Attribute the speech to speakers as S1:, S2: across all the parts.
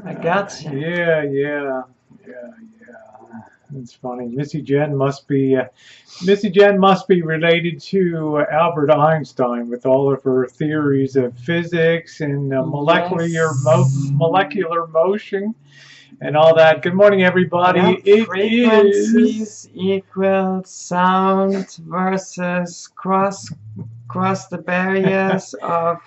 S1: I got you.
S2: Yeah. It's funny. Missy Jen must be related to Albert Einstein with all of her theories of physics and molecular motion and all that. Good morning, everybody.
S1: Yep. Frequencies equal sound versus cross the barriers of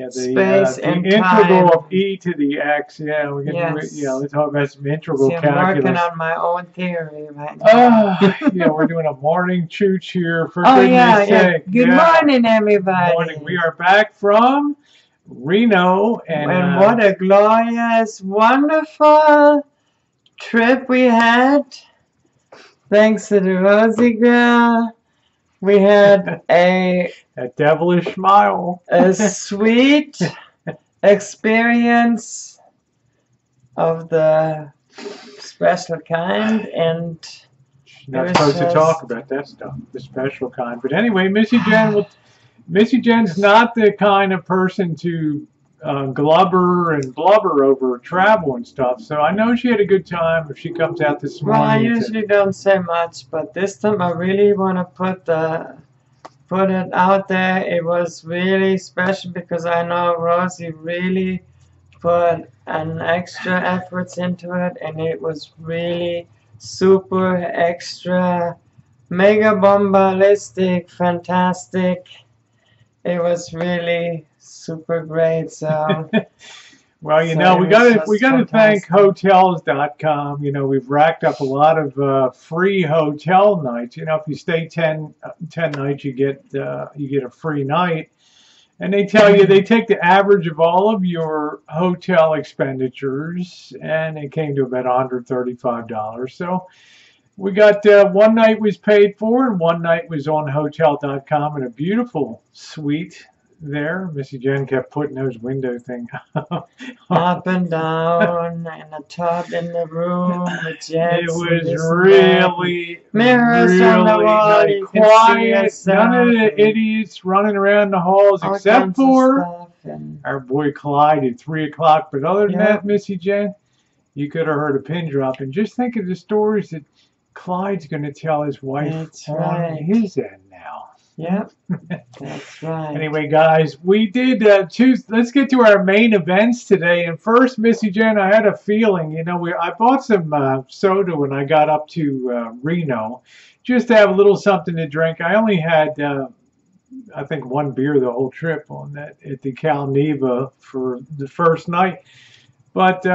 S1: space and
S2: the
S1: time.
S2: integral of e to the x. Yeah, we can. Let's talk about some integral calculus.
S1: I'm working on my own theory right now.
S2: Yeah, we're doing a morning chooch here for goodness sake.
S1: Good morning, everybody.
S2: Good morning. We are back from Reno,
S1: and what a glorious, wonderful trip we had. Thanks to the Rosie girl. We had a
S2: devilish smile,
S1: a sweet experience of the special kind, and
S2: you're not supposed to talk about that stuff, the special kind. But anyway, Missy Jen's not the kind of person to glubber and blubber over travel and stuff. So I know she had a good time if she comes out this morning.
S1: Well, I usually don't say much, but this time I really want to put it out there. It was really special because I know Rosie really put an extra efforts into it, and it was really super extra mega bombastic, fantastic. It was really super great. So
S2: well, you know, we got to thank hotels.com. You know, we've racked up a lot of free hotel nights. You know, if you stay 10 nights, you get a free night. And they tell you, they take the average of all of your hotel expenditures, and it came to about $135. So we got one night was paid for, and one night was on hotel.com in a beautiful suite there. Missy Jen kept putting those window things
S1: up and down, and a tub in the room with jets.
S2: It was really
S1: mirrors on the wall. You
S2: quiet. None of the idiots running around the halls, except for our boy Clyde at 3 o'clock. But other than that, Missy Jen, you could have heard a pin drop. And just think of the stories that Clyde's going to tell his wife on his end now.
S1: Yep, that's right.
S2: Anyway, guys, we did choose. Let's get to our main events today. And first, Missy Jen, I had a feeling. You know, I bought some soda when I got up to Reno, just to have a little something to drink. I only had, I think, one beer the whole trip on that at the Cal Neva for the first night, but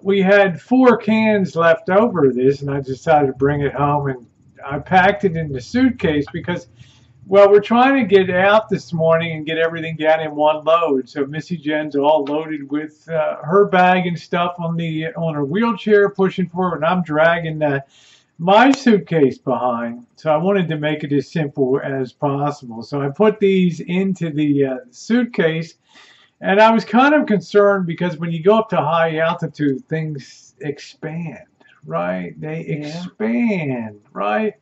S2: we had 4 cans left over of this, and I decided to bring it home, and I packed it in the suitcase because, well, we're trying to get out this morning and get everything down in one load. So Missy Jen's all loaded with her bag and stuff on her wheelchair, pushing forward, and I'm dragging my suitcase behind. So I wanted to make it as simple as possible. So I put these into the suitcase, and I was kind of concerned because when you go up to high altitude, things expand, right? They expand, right?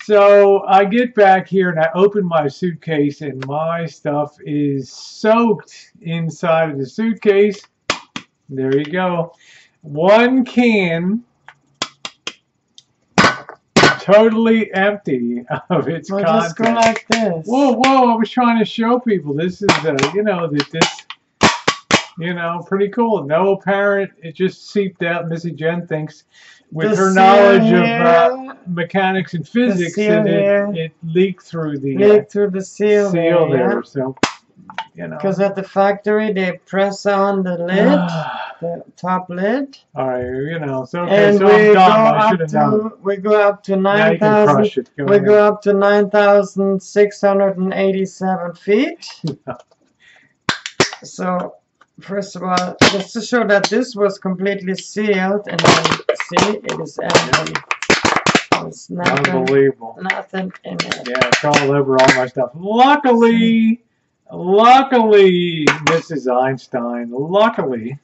S2: So I get back here and I open my suitcase, and my stuff is soaked inside of the suitcase. There you go. 1 can, totally empty of its content.
S1: Just go like this.
S2: Whoa! I was trying to show people this is, you know, pretty cool. No apparent. It just seeped out. Missy Jen thinks, with her knowledge of mechanics and physics, that it leaked through the
S1: seal
S2: there. So, you know.
S1: Because at the factory they press on the lid, the top lid.
S2: All right, you know. So
S1: and
S2: I'm done. I should have known.
S1: We go up to 9,000. We go up to 9,687 feet. So. First of all, just to show that this was completely sealed, and then see, it is empty. There's nothing,
S2: unbelievable.
S1: Nothing in it.
S2: Yeah, it's all over all my stuff. Luckily, Mrs. Einstein, luckily,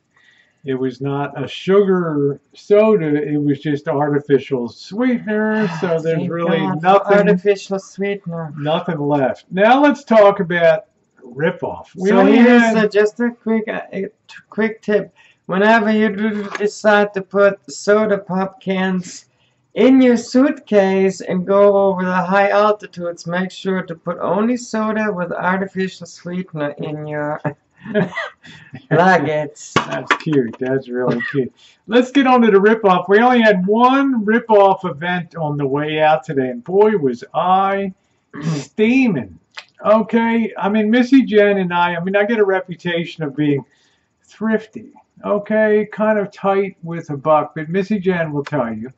S2: it was not a sugar soda. It was just artificial sweetener. So there's really nothing.
S1: Artificial sweetener.
S2: Nothing left. Now let's talk about ripoff.
S1: So here's just a quick tip. whenever you do decide to put soda pop cans in your suitcase and go over the high altitudes, make sure to put only soda with artificial sweetener in your luggage.
S2: That's cute. That's really cute. Let's get on to the rip-off. We only had one rip-off event on the way out today, and boy, was I steaming. Okay, I mean, Missy Jen and I mean, I get a reputation of being thrifty. Okay, kind of tight with a buck, but Missy Jen will tell you,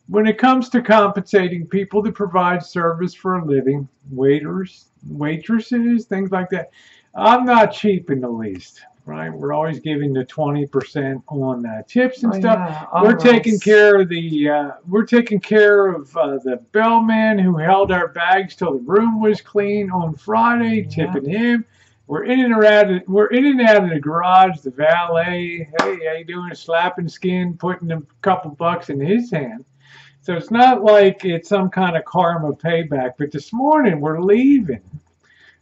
S2: when it comes to compensating people that provide service for a living, waiters, waitresses, things like that, I'm not cheap in the least. Right, we're always giving the 20% on tips and stuff.
S1: Yeah,
S2: We're
S1: always.
S2: taking care of the bellman who held our bags till the room was clean on Friday,
S1: Yeah.
S2: tipping him. We're in and out of the garage. The valet, hey, how you doing? Slapping skin, putting a couple bucks in his hand. So it's not like it's some kind of karma payback. But this morning we're leaving.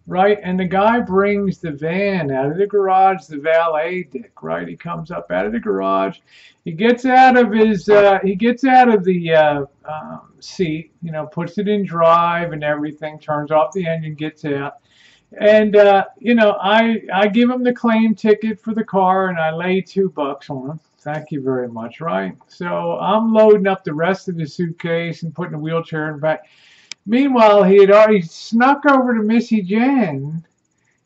S2: Right, and the guy brings the van out of the garage, the valet dick, right? He comes up out of the garage, he gets out of the seat, you know, puts it in drive and everything, turns off the engine, gets out, and you know, I give him the claim ticket for the car, and I lay $2 on him. Thank you very much, right? So I'm loading up the rest of the suitcase and putting the wheelchair in the back. Meanwhile, he had already snuck over to Missy Jen,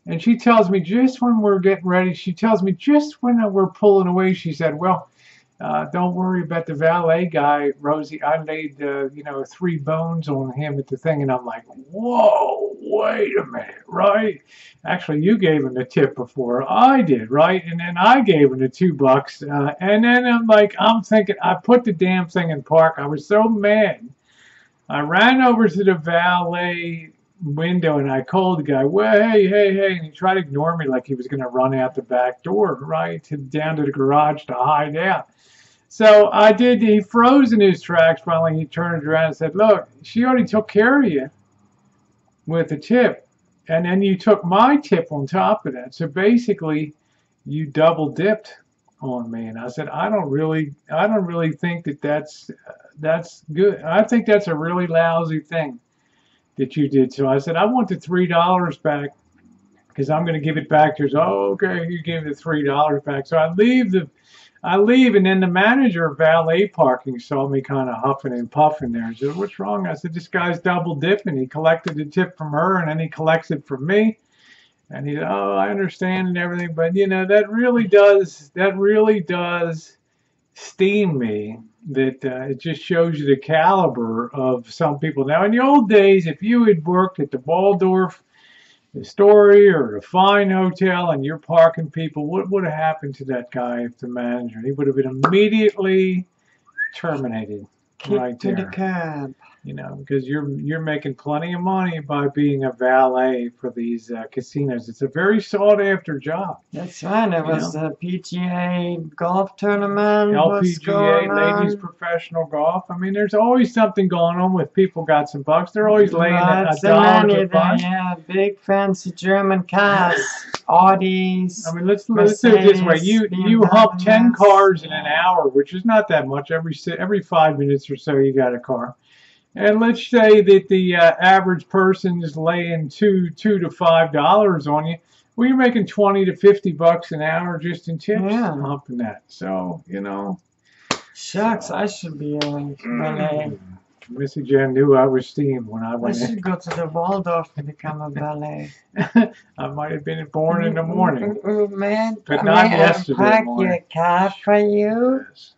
S2: and she tells me just when we're getting ready, she tells me just when we're pulling away, she said, well, don't worry about the valet guy, Rosie. I laid, you know, 3 bones on him at the thing, and I'm like, whoa, wait a minute, right? Actually, you gave him the tip before I did, right? And then I gave him the $2, and then I'm thinking, I put the damn thing in park. I was so mad. I ran over to the valet window and I called the guy, well, hey, and he tried to ignore me like he was going to run out the back door, right, down to the garage to hide out. So he froze in his tracks. Finally, he turned around and said, look, she already took care of you with the tip. And then you took my tip on top of that. So basically, you double dipped on me. And I said, I don't really think that's good. I think that's a really lousy thing that you did. So I said, I want the $3 back because I'm going to give it back to her. So, oh, okay, you gave the $3 back. So I leave, and then the manager of valet parking saw me kind of huffing and puffing there. He said, what's wrong? I said, this guy's double dipping. He collected the tip from her, and then he collects it from me. And he said, oh, I understand and everything, but you know, that really does steam me. That it just shows you the caliber of some people. Now, in the old days, if you had worked at the Waldorf Astoria or the Fine Hotel and you're parking people, what would have happened to that guy if the manager? He would have been immediately terminated. Right
S1: to the
S2: there.
S1: curb.
S2: You know, because you're making plenty of money by being a valet for these casinos. It's a very sought after job.
S1: That's right. There was the PGA golf tournament.
S2: LPGA, ladies professional golf. I mean, there's always something going on with people got some bucks. They're always laying a dollar to buy.
S1: Yeah, big fancy German cars, Audis.
S2: I mean, let's do it this way. You hump 10 cars in an hour, which is not that much. Every 5 minutes or so, you got a car. And let's say that the average person is laying $2 to $5 on you. Well, you're making $20 to $50 an hour just in tips, humping that. So, you know.
S1: Shucks, I should be a valet.
S2: Missy Jen knew I was steamed when I went in.
S1: I should go to the Waldorf to become a valet.
S2: I might have been born in the morning.
S1: Man,
S2: but not yesterday
S1: pack
S2: morning.
S1: your car for you.
S2: Yes.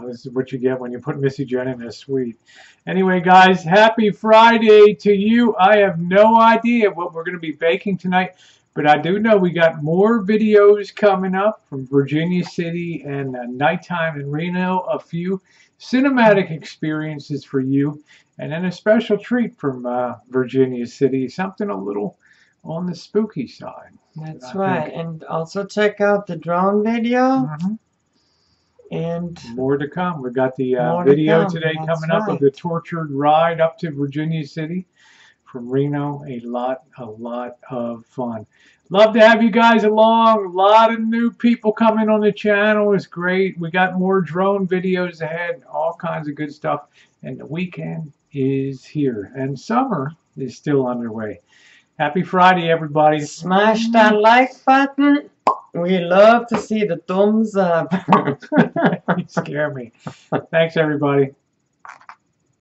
S2: This is what you get when you put Missy Jen in a suite. Anyway, guys, happy Friday to you. I have no idea what we're going to be baking tonight, but I do know we got more videos coming up from Virginia City and nighttime in Reno, a few cinematic experiences for you, and then a special treat from Virginia City, something a little on the spooky side.
S1: That's right. And also check out the drone video. And
S2: more to come. We got the video today coming up of the tortured ride up to Virginia City from Reno. A lot of fun. Love to have you guys along. A lot of new people coming on the channel. It's great. We got more drone videos ahead. All kinds of good stuff. And the weekend is here. And summer is still underway. Happy Friday, everybody.
S1: Smash that like button. We love to see the thumbs up.
S2: You scare me. Thanks, everybody.